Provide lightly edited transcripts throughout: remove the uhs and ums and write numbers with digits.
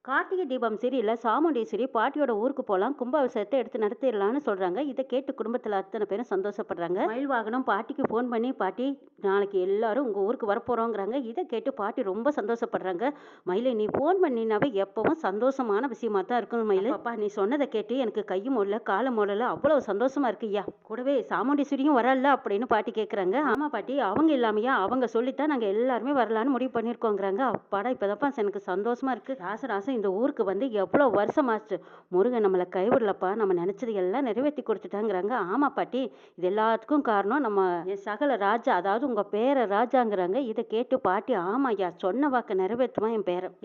கார்த்திகை தீபம் சீரியல்ல சாமுண்டீஸ்வரி பாட்டியோட ஊருக்கு போலாம் கும்பாபிஷேகத்தை எடுத்து நடத்திடலாம்னு சொல்றாங்க. இதை கேட்டு குடும்பத்துல அத்தனை பேரும் சந்தோஷப்படுறாங்க. மயில் வாகனம் பாட்டிக்கு ஃபோன் பண்ணி, பாட்டி நாளைக்கு எல்லாரும் உங்க ஊருக்கு வரப்போறோங்கிறாங்க. இதை கேட்டு பாட்டி ரொம்ப சந்தோஷப்படுறாங்க. மயிலை நீ ஃபோன் பண்ணினாவே எப்பவும் சந்தோஷமான விஷயமா தான் இருக்கும் மயில். அப்பா நீ சொன்னதை கேட்டு எனக்கு கையும் மொழல காலம் மொழல அவ்வளவு சந்தோஷமா இருக்கு ஐயா. கூடவே சாமுண்டீஸ்வரியும் வரல அப்படின்னு பாட்டி கேட்குறாங்க. ஆமா பாட்டி அவங்க இல்லாமையா அவங்க சொல்லித்தான் நாங்க எல்லாருமே வரலான்னு முடிவு பண்ணியிருக்கோங்கிறாங்க. அப்பாடா இப்பதான்ப்பா எனக்கு சந்தோஷமா இருக்கு. ராசராசன் இந்த ஊருக்கு வந்து எவ்வளோ வருஷமாச்சு. முருகன் நம்மளை கைவிடலப்பா, நம்ம நினைச்சது எல்லாம் நிறைவேற்றி கொடுத்துட்டாங்கிறாங்க. ஆமா பாட்டி இது எல்லாத்துக்கும் காரணம் நம்ம சகல ராஜா, அதாவது உங்க பேர ராஜாங்கிறாங்க. இதை கேட்டு பாட்டி ஆமாய்யா சொன்ன வாக்க நிறைவேற்றுவான்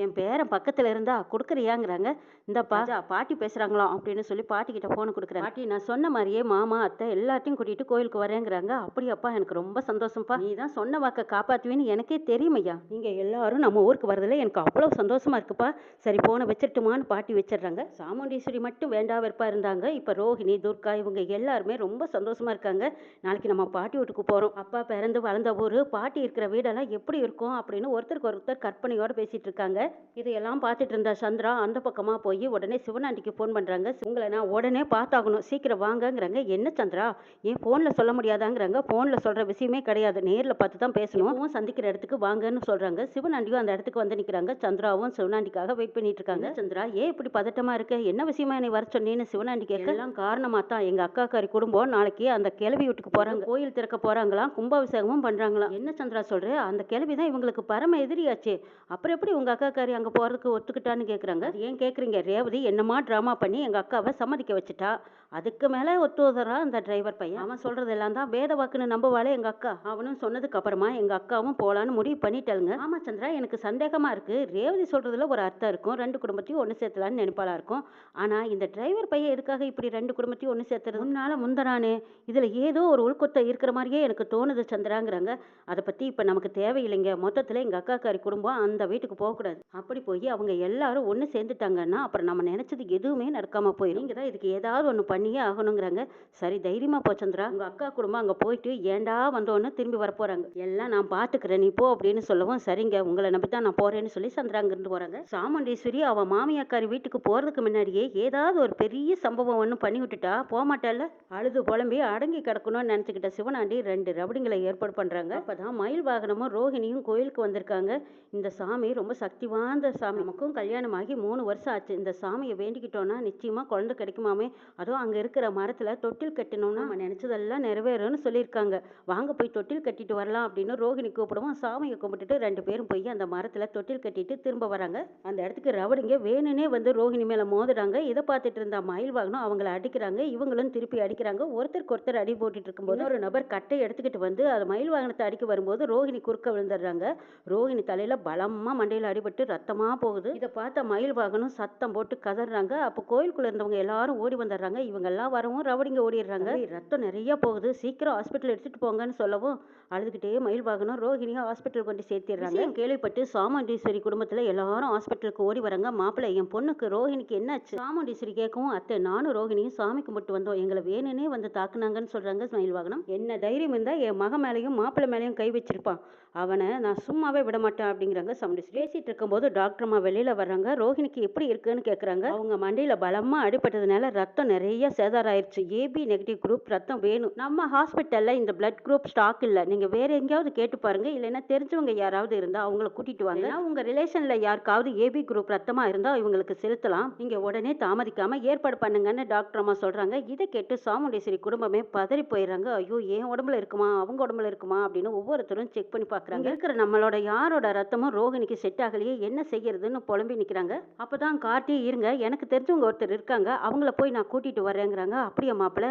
என் பேரன் பக்கத்துல இருந்தா கொடுக்குறியாங்கிறாங்க. இந்தப்பா பாட்டி பேசுறாங்களாம் அப்படின்னு சொல்லி பாட்டி கிட்ட போனை கொடுக்குறேன். பாட்டி நான் சொன்ன மாதிரியே மாமா அத்தை எல்லாத்தையும் கூட்டிட்டு கோயிலுக்கு வரேங்கிறாங்க. அப்படியாப்பா எனக்கு ரொம்ப சந்தோஷம்ப்பா, நீ தான் சொன்ன வாக்க காப்பாத்துவேன்னு எனக்கே தெரியுமையா. நீங்க எல்லாரும் நம்ம ஊருக்கு வரதுல எனக்கு அவ்வளவு சந்தோஷமா இருக்குப்பா. சரி போனை வச்சிட்டுமான்னு பாட்டி வச்சிடுறாங்க. சாமுண்டீஸ்வரி மட்டும் வேண்டா வெறுப்பா இருந்தாங்க. இப்ப ரோஹிணி துர்கா இவங்க எல்லாருமே ரொம்ப சந்தோஷமா இருக்காங்க. நாளைக்கு நம்ம பாட்டி வீட்டுக்கு போறோம். அப்பா பிறந்து வளர்ந்த ஊரு, பாட்டி இருக்கிற வீடெல்லாம் எப்படி இருக்கும் அப்படின்னு ஒருத்தருக்கு ஒருத்தர் கற்பனையோட பேசிட்டு இருக்காங்க. இதையெல்லாம் பார்த்துட்டு இருந்த சந்திரா அந்த பக்கமா போய் உடனே சிவனாண்டிக்கு போன் பண்றாங்க. உங்களை நான் உடனே பார்த்தாகணும், சீக்கிரம் வாங்கங்கிறாங்க. என்ன சந்திரா ஏன் போன்ல சொல்ல முடியாதாங்கிறாங்க. போன்ல சொல்ற விஷயமே கிடையாது, நேர்ல பார்த்து தான் பேசணும், சந்திக்கிற இடத்துக்கு வாங்கன்னு சொல்றாங்க. சிவனாண்டியும் அந்த இடத்துக்கு வந்து நிக்கிறாங்க. சந்திராவும் சிவனாண்டிக்காக வெயிட் பண்ணிட்டு இருக்காங்க. சந்திரா ஏன் இப்படி பதட்டமா இருக்க, என்ன விஷயமா என்னை வர சொன்னேன்னு சிவனாண்டி கேட்க, எல்லாம் காரணமா தான் எங்க அக்காக்காரி குடும்பம் நாளைக்கு அந்த கிளவி வீட்டுக்கு போறாங்க, கோயில் திறக்க போறாங்களாம், கும்பாபிஷேகமும் பண்றாங்களாம். என்ன சந்திரா சொல்ற, அந்த கிளவி தான் இவங்களுக்கு பரம எதிரியாச்சே, அப்புறம் எப்படி உங்க அக்காக்காரி அங்க போறதுக்கு ஒத்துக்கிட்டான்னு கேக்குறாங்க. ஏன் கேக்குறீங்க, ரேவதி என்னமா டிராமா பண்ணி எங்க அக்காவை சம்மதிக்க வச்சுட்டா, அதுக்கு மேல ஒத்துவதரா அந்த டிரைவர் பையன், அவன் சொல்றதெல்லாம் தான் வேத வாக்குன்னு நம்புவாளே எங்க அக்கா. அவனும் சொன்னதுக்கு அப்புறமா எங்க அக்காவும் போலான்னு முடிவு பண்ணிட்டாளுங்க. ஆமா சந்திரா எனக்கு சந்தேகமா இருக்கு, ரேவதி சொல்றதுல ஒரு அர்த்தம் இருக்கும், ரெண்டு குடும்பத்தையும் ஒன்று சேர்த்தலான்னு நினைப்பாளா இருக்கும். ஆனால் இந்த டிரைவர் பையன் எதுக்காக இப்படி ரெண்டு குடும்பத்தையும் ஒன்று சேர்த்துறது, முந்தரானே இதில் ஏதோ ஒரு உள்கொத்த இருக்கிற மாதிரியே எனக்கு தோணுது சந்திராங்கிறாங்க. அதை பற்றி இப்போ நமக்கு தேவையில்லைங்க, மொத்தத்தில் எங்கள் அக்காக்காரி குடும்பம் அந்த வீட்டுக்கு போகக்கூடாது. அப்படி போய் அவங்க எல்லாரும் ஒன்று சேர்ந்துட்டாங்கன்னா அப்புறம் நம்ம நினைச்சது எதுவுமே நடக்காமல் போயிடும். நீங்கள் தான் இதுக்கு ஏதாவது ஒன்று பண்ணியே ஆகணுங்கிறாங்க. சரி தைரியமாக போ சந்திரா, உங்கள் அக்கா குடும்பம் அங்கே போயிட்டு ஏண்டா வந்தோன்னு திரும்பி வர போகிறாங்க, எல்லாம் நான் பார்த்துக்கிறேன் நீ போ அப்படின்னு சொல்லவும், சரிங்க உங்களை நம்பி தான் நான் போகிறேன்னு சொல்லி சந்திரா அங்கிருந்து போகிறாங்க. சாமுண்டீஸ்வரி அவ மாமியாக்காரி வீட்டுக்கு போறதுக்கு முன்னாடியே ஏதாவது ஒரு பெரிய சம்பவம் ஒன்று பண்ணி விட்டுட்டா போகமாட்டால. அழுது புலம்பி அடங்கி கிடக்கணும்னு நினைச்சுக்கிட்ட சிவனாண்டி ரெண்டு ரபடிங்களை ஏற்பாடு பண்றாங்க. அப்பதான் மயில் வாகனமும் ரோஹிணியும் கோயிலுக்கு வந்திருக்காங்க. இந்த சாமி ரொம்ப சக்தி வாய்ந்த சாமி, நமக்கும் கல்யாணம் ஆகி 3 வருஷம் ஆச்சு. இந்த சாமியை வேண்டிக்கிட்டோம்னா நிச்சயமா குழந்தை கிடைக்குமாமே, அதுவும் அங்க இருக்கிற மரத்துல தொட்டில் கட்டணும்னா நம்ம நினைச்சதெல்லாம் நிறைவேறும்னு சொல்லியிருக்காங்க. வாங்க போய் தொட்டில் கட்டிட்டு வரலாம் அப்படின்னு ரோஹிணி கூப்பிடுவோம். சாமியை கும்பிட்டுட்டு ரெண்டு பேரும் போய் அந்த மரத்துல தொட்டில் கட்டிட்டு திரும்ப வராங்க. அந்த இடத்துக்கு ரவடிங்க வேணுனே வந்து ரோஹிணி மேல மோதுறாங்க. இதை பார்த்துட்டு இருந்த மயில் வாகனம் அவங்கள அடிக்கிறாங்க, இவங்களும் திருப்பி அடிக்கிறாங்க. ஒருத்தருக்கு ஒருத்தர் அடி போட்டுட்டு இருக்கும்போது ஒரு நபர் கட்டை எடுத்துக்கிட்டு வந்து அது மயில் வாகனத்தை அடிக்க வரும்போது ரோஹிணி குறுக்க விழுந்துடுறாங்க. ரோஹிணி தலையில பலமா மண்டையில அடிபட்டு ரத்தமா போகுது. இதை பார்த்த மயில் வாகனம் சத்தம் போட்டு கதறாங்க. அப்போ கோயிலுக்குள்ள இருந்தவங்க எல்லாரும் ஓடி வந்துடுறாங்க. இவங்க எல்லாம் வரவும் ரவடிங்க ஓடிடுறாங்க. ரத்தம் நிறைய போகுது, சீக்கிரம் ஹாஸ்பிட்டல் எடுத்துட்டு போங்கன்னு சொல்லவும் அழுதுகிட்டே மயில் வாகனம் ரோஹிணியை ஹாஸ்பிட்டல் கொண்டு சேர்த்திடுறாங்க. கேள்விப்பட்டு சாமுண்டீஸ்வரி குடும்பத்துல எல்லாரும் ஹாஸ்பிட்டலுக்கு ஓடி வராங்க. மாப்பிள்ளை என் பொண்ணுக்கு ரோஹிணிக்கு என்னாச்சு, சாமுண்டீஸ்வரி கேட்கவும், அத்தை நானும் ரோஹிணியும் சாமி கும்பிட்டு வந்தோம், எங்களை வேணுனே வந்து தாக்குனாங்கன்னு சொல்றாங்க மயில் வாகனம். என்ன தைரியம் இருந்தா என் மக மேலையும் மாப்பிள்ளை மேலையும் கை வச்சிருப்பான், அவனை நான் சும்மாவே விட மாட்டேன் அப்படிங்கிறாங்க சாமுண்டீஸ்வரி. பேசிட்டு இருக்கும்போது டாக்டர் அம்மா வெளியில வர்றாங்க. ரோஹிணிக்கு எப்படி இருக்குன்னு கேட்குறாங்க. அவங்க மண்டையில பலமா அடிபட்டதுனால ரத்தம் நிறைய சேதாரம் ஆயிடுச்சு, ஏபி நெகட்டிவ் குரூப் ரத்தம் வேணும், நம்ம ஹாஸ்பிட்டல்ல இந்த பிளட் குரூப் ஸ்டாக் இல்ல, நீங்க வேற எங்கேயாவது கேட்டு பாருங்க, இல்லைன்னா தெரிஞ்சவங்க யாராவது இருந்தா அவங்கள கூட்டிட்டு வாங்க, உங்க ரிலேஷன்ல யாருக்காவது ஏபி குரூப் ரத்தமா இருந்தா இவங்களுக்கு செலுத்தலாம், நீங்க உடனே தாமதிக்காம ஏற்பாடு பண்ணுங்கன்னு டாக்டர் அம்மா சொல்றாங்க. இதை கேட்டு சாமுண்டீஸ்வரி குடும்பமே பதறி போயிடுறாங்க. ஐயோ என் உடம்புல இருக்குமா அவங்க உடம்புல இருக்குமா அப்படின்னு ஒவ்வொருத்தரும் செக் பண்ணி பாக்குறாங்க. இருக்கிற நம்மளோட யாரோட ரத்தமும் ரோஹிணிக்கு செட் ஆகலையே, என்ன செய்யறதுன்னு புலம்பி நிக்கிறாங்க. அப்பதான் கார்த்தி இருங்க எனக்கு தெரிஞ்சவங்க ஒருத்தர் இருக்காங்க, அவங்கள போய் நான் கூட்டிட்டு வரேங்கிறாங்க. அப்படியே மாப்பிள்ள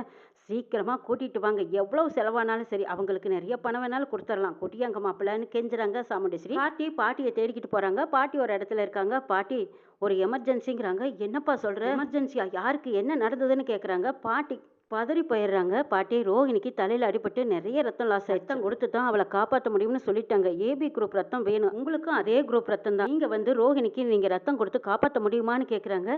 சீக்கிரமா கூட்டிட்டு வாங்க, எவ்வளவு செலவானாலும் சரி, அவங்களுக்கு நிறைய பணம் வேணாலும் கொடுத்துடலாம், கூட்டியாங்க மாப்பிள்ளன்னு கெஞ்சுறாங்க சாமுண்டீஸ்வரி. பாட்டியை தேடிக்கிட்டு போறாங்க. பாட்டி ஒரு இடத்துல இருக்காங்க. பாட்டி ஒரு எமர்ஜென்சிங்கிறாங்க. என்னப்பா சொல்ற, எமர்ஜென்சியா, யாருக்கு என்ன நடந்ததுன்னு கேட்குறாங்க. பாட்டி பதறி போயிடுறாங்க பாட்டி. ரோஹிணிக்கு தலையில அடிபட்டு நிறைய ரத்தம் லாஸ் ஆயிடுச்சு. ரத்தம் கொடுத்து தான் அவளை காப்பாற்ற முடியும்னு சொல்லிட்டாங்க. ஏபி குரூப் ரத்தம் வேணும், உங்களுக்கும் அதே குரூப் ரத்தம் தான், நீங்க வந்து ரோஹிணிக்கு நீங்க ரத்தம் கொடுத்து காப்பாற்ற முடியுமான்னு கேக்குறாங்க.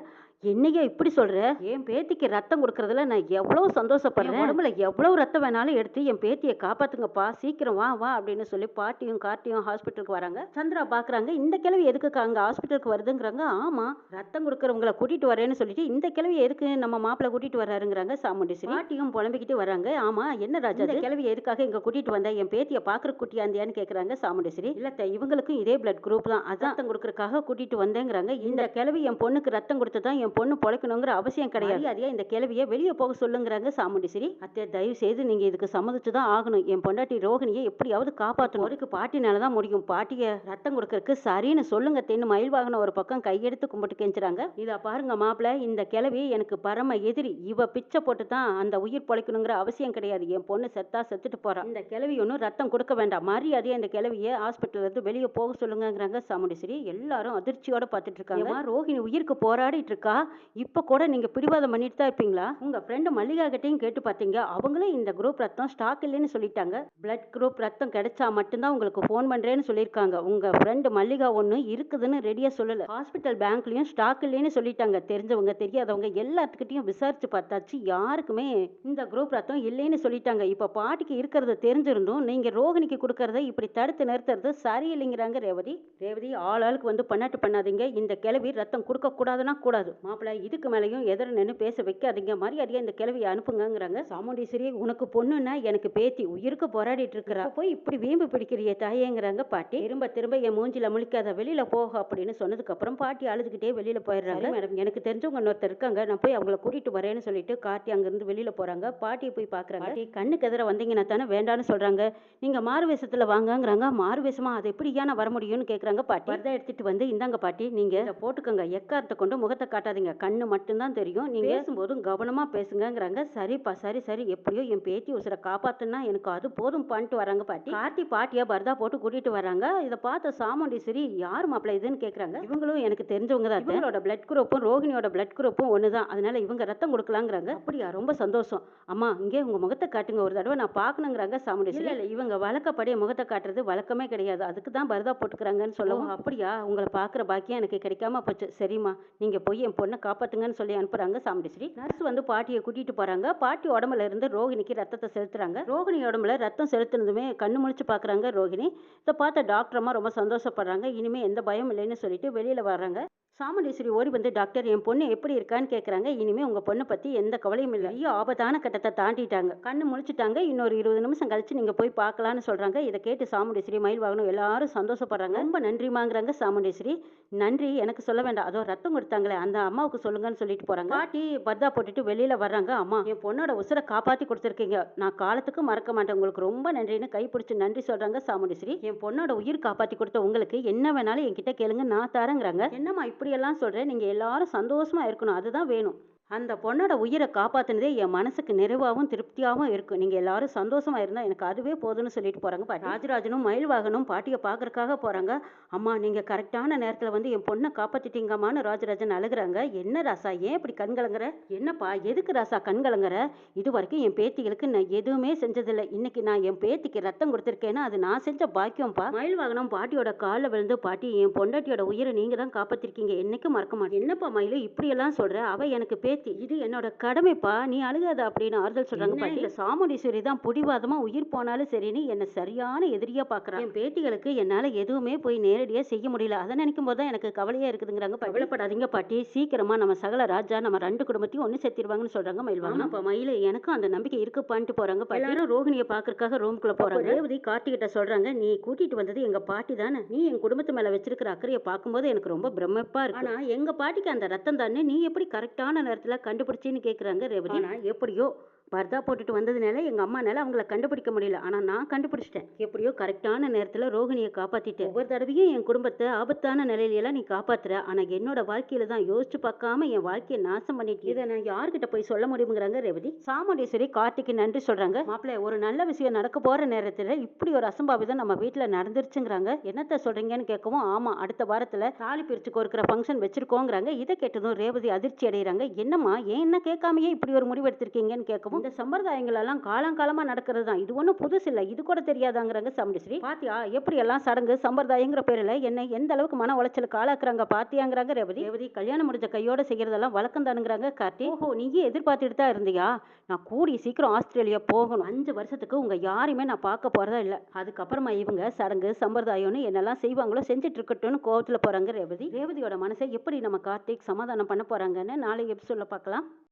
என்னையா இப்படி சொல்ற? என் பேத்திக்கு ரத்தம் கொடுக்கறதுல நான் எவ்வளவு சந்தோஷப்படுறேன். உடம்புல எவ்வளவு ரத்தம் வேணாலும் எடுத்து என் பேத்தியை காப்பாத்துங்கப்பா, சீக்கிரம் வா வா அப்படின்னு சொல்லி பாட்டியும் கார்த்தியும் ஹாஸ்பிட்டலுக்கு வராங்க. சந்திரா பாக்குறாங்க, இந்த கிழவி எதுக்கு அங்க ஹாஸ்பிட்டலுக்கு வருதுங்கிறாங்க. ஆமா, ரத்தம் கொடுக்கறவங்களை கூட்டிட்டு வரேன்னு சொல்லிட்டு இந்த கிழவி எதுக்கு நம்ம மாப்பிள்ளை கூட்டிட்டு வர்றாருங்கிறாங்க சாமுண்டீஸ்வரி. பாட்டியும் புலம்பிக்கிட்டு வராங்க. ஆமா, என்ன ராஜா இந்த கிழவி எதுக்காக இங்க கூட்டிட்டு வந்த, என் பேத்தியை பாக்குற குட்டியாந்தியான்னு கேக்குறாங்க சாமுண்டீஸ்வரி. இல்ல, இவங்களுக்கும் இதே பிளட் குரூப் தான், அதான் ரத்தம் கொடுக்கறதுக்காக கூட்டிட்டு வந்தேங்கிறாங்க. இந்த கிழவி என் பொண்ணுக்கு ரத்தம் கொடுத்து தான் என் பொண்ணு பொழைக்கணுங்கிற அவசியம் கிடையாது, அதே இந்த கிழவியை வெளியே போக சொல்லுங்கிறாங்க சாமுண்டீஸ்வரி. அத்தை, தயவு செய்து நீங்க இதுக்கு சம்மதிச்சு தான் ஆகணும். என் பொண்டாட்டி ரோகிணியை எப்படியாவது காப்பாற்றணும், அவருக்கு பாட்டினாலதான் முடியும். பாட்டிய ரத்தம் கொடுக்கறதுக்கு சரின்னு சொல்லுங்க தென்னு மயில் வாகனம் ஒரு பக்கம் கையெடுத்து கும்பிட்டு கெஞ்சுறாங்க. இத பாருங்க மாப்பிள்ள, இந்த கிழவி எனக்கு பரம எதிரி, இவ பிச்சை போட்டு தான் அந்த உயிர் பொழைக்கணுங்கிற அவசியம் கிடையாது. என் பொண்ணு செத்தா செத்துட்டு போறா, இந்த கிழவி ஒன்னும் ரத்தம் கொடுக்க வேண்டாம், மரியாதையா இந்த கிழவியை ஹாஸ்பிட்டல்ல இருந்து வெளியே போக சொல்லுங்கிறாங்க சாமுண்டீஸ்வரி. எல்லாரும் அதிர்ச்சியோட பார்த்துட்டு இருக்காங்க. ரோஹிணி உயிருக்கு போராடிட்டு இருக்கா, இப்ப கூட நீங்க பிடிவாதம் பண்ணிட்டு தான் இருப்பீங்களா? உங்க ஃப்ரெண்டு மல்லிகா கிட்டையும் கேட்டு பார்த்தீங்க, அவங்களே இந்த குரூப் ரத்தம் ஸ்டாக் இல்லைன்னு சொல்லிட்டாங்க. பிளட் குரூப் ரத்தம் கிடைச்சா மட்டும்தான் உங்களுக்கு ஃபோன் பண்றேன்னு சொல்லியிருக்காங்க. உங்க ஃப்ரெண்டு மல்லிகா ஒன்று இருக்குதுன்னு ரெடியா சொல்லல. ஹாஸ்பிட்டல் பேங்க்லயும் ஸ்டாக் இல்லைன்னு சொல்லிட்டாங்க. தெரிஞ்சவங்க தெரியாதவங்க எல்லாத்துக்கிட்டையும் விசாரிச்சு பார்த்தாச்சு, யாருக்குமே இந்த குரூப் ரத்தம் இல்லைன்னு சொல்லிட்டாங்க. இப்ப பாட்டிக்கு இருக்கிறது தெரிஞ்சிருந்தும் நீங்க ரோகிணிக்கு கொடுக்கறத இப்படி தடுத்து நிறுத்துறது சரியில்லைங்கிறாங்க ரேவதி. ரேவதி, ஆளுக்கு வந்து பண்ணாட்டு பண்ணாதீங்க, இந்த கிழவி ரத்தம் கொடுக்க கூடாதுன்னா கூடாது. மாப்பிள்ள, இதுக்கு மேலேயும் எதிர நின்று பேச வைக்காதீங்க, மரியாதையா இந்த கிழவியை அனுப்புங்கிறாங்க சாமுண்டீஸ்வரி. உனக்கு பொண்ணுன்னா எனக்கு பேத்தி, உயிருக்கு போராடிட்டு இருக்கிறா, போய் இப்படி வீம்பு பிடிக்கிறிய தாயேங்கிறாங்க பாட்டி. திரும்ப திரும்ப என் மூஞ்சில முழிக்காத, வெளியில போக அப்படின்னு சொன்னதுக்கு அப்புறம் பாட்டி அழுதுகிட்டே வெளியில போயிடுறாங்க. மேடம், எனக்கு தெரிஞ்சவங்க இன்னொருத்தர் இருக்காங்க, நான் போய் அவங்கள கூட்டிட்டு வரேன்னு சொல்லிட்டு கார்த்தி அங்கிருந்து வெளியில போறாங்க. பாட்டியை போய் பாக்குறாங்க. கண்ணுக்கு எதிர வந்தீங்கன்னா தானே வேண்டான்னு சொல்றாங்க, நீங்க மாறு வேஷத்துல வாங்கங்கிறாங்க. மாறு வேஷமா, அது எப்படி ஏன் வர முடியும்னு கேக்குறாங்க பாட்டி. வரதை எடுத்துட்டு வந்து, இந்தாங்க பாட்டி, நீங்க இதை போட்டுக்கோங்க, எக்காரத்தை கொண்டு முகத்தை காட்டாதீங்க, கண்ணு மட்டும்தான் தெரியும், நீங்க பேசும்போதும் கவனமா பேசுங்கிறாங்க. சரிப்பா, சரி சரி, எப்படியோ என் பேத்தி உசுரை காப்பாத்துனா எனக்கு அது போதும் பண்ணிட்டு வராங்க பாட்டி. கார்த்தி பாட்டியா பர்தா போட்டு கூட்டிட்டு வராங்க. இதை பார்த்த சாமுண்டீஸ்வரி, யார் மாப்பிள்ள இதுன்னு கேக்குறாங்க. இவங்களும் எனக்கு தெரிஞ்சவங்க தான், இவங்களோட பிளட் குரூப்பும் ரோஹிணியோட பிளட் குரூப்பும் ஒண்ணுதான், அதனால இவங்க ரத்தம் கொடுக்கலாங்கிறாங்க. அப்படியா, ரொம்ப சந்தோஷம். அம்மா, இங்கே உங்க முகத்தை காட்டுங்க, ஒரு தடவை நான் பாக்கணுங்கிறாங்க சாமுண்டீஸ்வரி. இல்ல, இவங்க வழக்கப்படி முகத்தை காட்டுறது வழக்கமே கிடையாது, அதுக்கு தான் பர்தா போட்டுக்கிறாங்கன்னு சொல்லவும். அப்படியா, உங்களை பாக்குற பாக்கியம் எனக்கு கிடைக்காம போச்சு. சரிம்மா, நீங்க போய் என் பொண்ணை காப்பாத்துங்கன்னு சொல்லி அனுப்புறாங்க சாமுண்டீஸ்வரி. நர்ஸ் வந்து பாட்டியை கூட்டிட்டு போறாங்க. பாட்டி உடம்புல இருந்து ரோகிணிக்கு ரத்தத்தை செலுத்துறாங்க. ரோகிணி உடம்புல ரத்தம் செலுத்தினதுமே கண்ணு முழிச்சு பாக்குறாங்க ரோகிணி. இதை பார்த்த டாக்டர் அம்மா ரொம்ப சந்தோஷப்படுறாங்க. இனிமே எந்த பயம் இல்லைன்னு சொல்லிட்டு வெளியில வர்றாங்க. சாமுண்டீஸ்வரி ஓடி வந்து, டாக்டர், என் பொண்ணு எப்படி இருக்கான்னு கேட்குறாங்க. இனிமே உங்க பொண்ணை பத்தி எந்த கவலையும் இல்லை, ஐயோ ஆபத்தான கட்டத்தை தாண்டிட்டாங்க, கண்ணு முழிச்சிட்டாங்க, இன்னொரு 20 நிமிஷம் கழிச்சு நீங்க போய் பார்க்கலான்னு சொல்றாங்க. இதை கேட்டு சாமுண்டீஸ்வரி மயில் வாகனம் எல்லாரும் சந்தோஷப்படுறாங்க. ரொம்ப நன்றிமாங்கிறாங்க சாமுண்டீஸ்வரி. நன்றி எனக்கு சொல்ல வேண்டாம், அதோ ரத்தம் கொடுத்தாங்களே அந்த அம்மாவுக்கு சொல்லுங்கன்னு சொல்லிட்டு போறாங்க. பாட்டி பர்தா போட்டுட்டு வெளியில வர்றாங்க. அம்மா, என் பொண்ணோட உசுரை காப்பாத்தி கொடுத்துருக்கீங்க, நான் காலத்துக்கு மறக்க மாட்டேன், உங்களுக்கு ரொம்ப நன்றின்னு கைப்பிடிச்சு நன்றி சொல்றாங்க சாமுண்டீஸ்வரி. என் பொண்ணோட உயிர் காப்பாத்தி கொடுத்த உங்களுக்கு என்ன வேணாலும் என்கிட்ட கேளுங்க, நான் தரேங்கிறாங்க. என்னம்மா இப்படி எல்லாம் சொல்றேன், நீங்க எல்லாரும் சந்தோஷமா இருக்கணும், அதுதான் வேணும். அந்த பொண்ணோட உயிரை காப்பாத்தினதே என் மனசுக்கு நிறைவாகவும் திருப்தியாகவும் இருக்கும், நீங்க எல்லாரும் சந்தோஷமா இருந்தா எனக்கு அதுவே போதும்னு சொல்லிட்டு போறாங்க பாட்டி. ராஜராஜனும் மயில் வாகனும் பாட்டியை பாக்குறதுக்காக போறாங்க. அம்மா, நீங்க கரெக்டான நேரத்துல வந்து என் பொண்ணை காப்பாத்திட்டீங்கம்மான்னு ராஜராஜன் அழுகுறாங்க. என்ன ராசா, ஏன் இப்படி கண்கலங்குற? என்னப்பா, எதுக்கு ராசா கண்கலங்குற? இது வரைக்கும் என் பேத்திகளுக்கு நான் எதுவுமே செஞ்சதில்லை, இன்னைக்கு நான் என் பேத்திக்கு ரத்தம் கொடுத்துருக்கேன்னா அது நான் செஞ்ச பாக்கியம்ப்பா. மயில் வாகனம் பாட்டியோட காலில் விழுந்து, பாட்டி, என் பொண்டாட்டியோட உயிரை நீங்க தான் காப்பாத்திருக்கீங்க, என்னைக்கும் மறக்க மாட்டேன். என்னப்பா மயிலு இப்படி எல்லாம் சொல்ற, அவ எனக்கு பேத்தி, இது என்னோட கடமைப்பா, நீ அழுகாத அப்படின்னு ஆறுதல் சொல்றாங்க பாட்டி. இந்த சாமுண்டீஸ்வரி தான் புடிவாதமா உயிர் போனாலும் சரின்னு என்ன சரியான எதிரியா பாக்குறான். என் பேத்திகளுக்கு என்னால எதுவுமே போய் நேரடியா செய்ய முடியல, அதை நினைக்கும் போது தான் எனக்கு கவலையா இருக்குதுங்கிறாங்க. கவலைப்படாதீங்க பாட்டி, சீக்கிரமா நம்ம சகல ராஜா நம்ம 2 குடும்பத்தையும் ஒண்ணு சேர்த்திருவாங்கன்னு சொல்றாங்க மயில்வாங்க. அப்ப மயில, எனக்கும் அந்த நம்பிக்கை இருக்குப்பான்ட்டு போறாங்க. எல்லாரும் ரோகிணியை பாக்குறதுக்காக ரூம்குள்ள போறாங்க. ரேவதி கார்த்திகிட்ட சொல்றாங்க, நீ கூட்டிட்டு வந்தது எங்க பாட்டி தானே, நீ என் குடும்பத்து மேல வச்சிருக்கிற அக்கறையை பார்க்கும்போது எனக்கு ரொம்ப பிரமிப்பா இருக்கு, ஆனா எங்க பாட்டிக்கு அந்த ரத்தம் தானே நீ எப்படி கரெக்டான நேரத்துல கண்டுபிடிச்சின்னு கேக்குறாங்க ரேவதி. எப்படியோ பர்தா போட்டுட்டு வந்ததுனால எங்க அம்மானால அவங்கள கண்டுபிடிக்க முடியல, ஆனா நான் கண்டுபிடிச்சிட்டேன், எப்படியோ கரெக்டான நேரத்துல ரோகிணியை காப்பாத்திட்டேன். ஒவ்வொரு தடவையும் என் குடும்பத்தை ஆபத்தான நிலையில நீ காப்பாத்துற, ஆனா என்னோட வாழ்க்கையில தான் யோசிச்சு பார்க்காம என் வாழ்க்கையை நாசம் பண்ணிட்டு, இதை நான் யார்கிட்ட போய் சொல்ல முடியுங்கிறாங்க ரேவதி. சாமுண்டீஸ்வரி கார்த்திக்கு நன்றி சொல்றாங்க. மாப்பிள்ளை, ஒரு நல்ல விஷயம் நடக்க போற நேரத்துல இப்படி ஒரு அசம்பாவிதம் நம்ம வீட்டுல நடந்துருச்சுங்கிறாங்க. என்னத்த சொல்றீங்கன்னு கேட்கவும், ஆமா, அடுத்த வாரத்துல தாலி பிரிச்சு கோர்க்கிற ஃபங்க்ஷன் வச்சிருக்கோங்கிறாங்க. இதை கேட்டதும் ரேவதி அதிர்ச்சி அடைகிறாங்க. என்னம்மா, ஏன் என்ன கேட்காமயே இப்படி ஒரு முடிவு எடுத்திருக்கீங்கன்னு கேட்கவும், இந்த சம்பிரதாயங்கள் எல்லாம் காலங்காலமா நடக்கிறது தான். இது ஒண்ணும் புதுசு இல்ல. இது கூட தெரியாதாங்கிறாங்க சாமுண்டீஸ்வரி. பாத்தியா எப்படி எல்லாம் சடங்கு சம்பிரதாயங்கிற பேர்ல என்னை எந்த அளவுக்கு மன உளைச்சலுக்கு ஆளாக்குறாங்க பாத்தியாங்கிறாங்க ரேவதி. ரேவதி கல்யாணம் முடிஞ்ச கையோட செய்யறதெல்லாம் வழக்கம் தானுங்கிறாங்க கார்த்தி. ஓஹோ, நீயே எதிர்பார்த்துட்டு தான் இருந்தியா? நான் கூடிய சீக்கிரம் ஆஸ்திரேலியா போகணும். 5 வருஷத்துக்கு உங்க யாரையுமே நான் பார்க்க போறதா இல்ல. அதுக்கப்புறமா இவங்க சடங்கு சம்பிரதாயம்னு என்னெல்லாம் செய்வாங்களோ செஞ்சுட்டு இருக்கட்டும்னு கோவத்துல போறாங்க ரேவதி. ரேவதியோட மனசை எப்படி நம்ம கார்த்திக் சமாதானம் பண்ண போறாங்கன்னு நாளை எபிசோட்ல பார்க்கலாம்.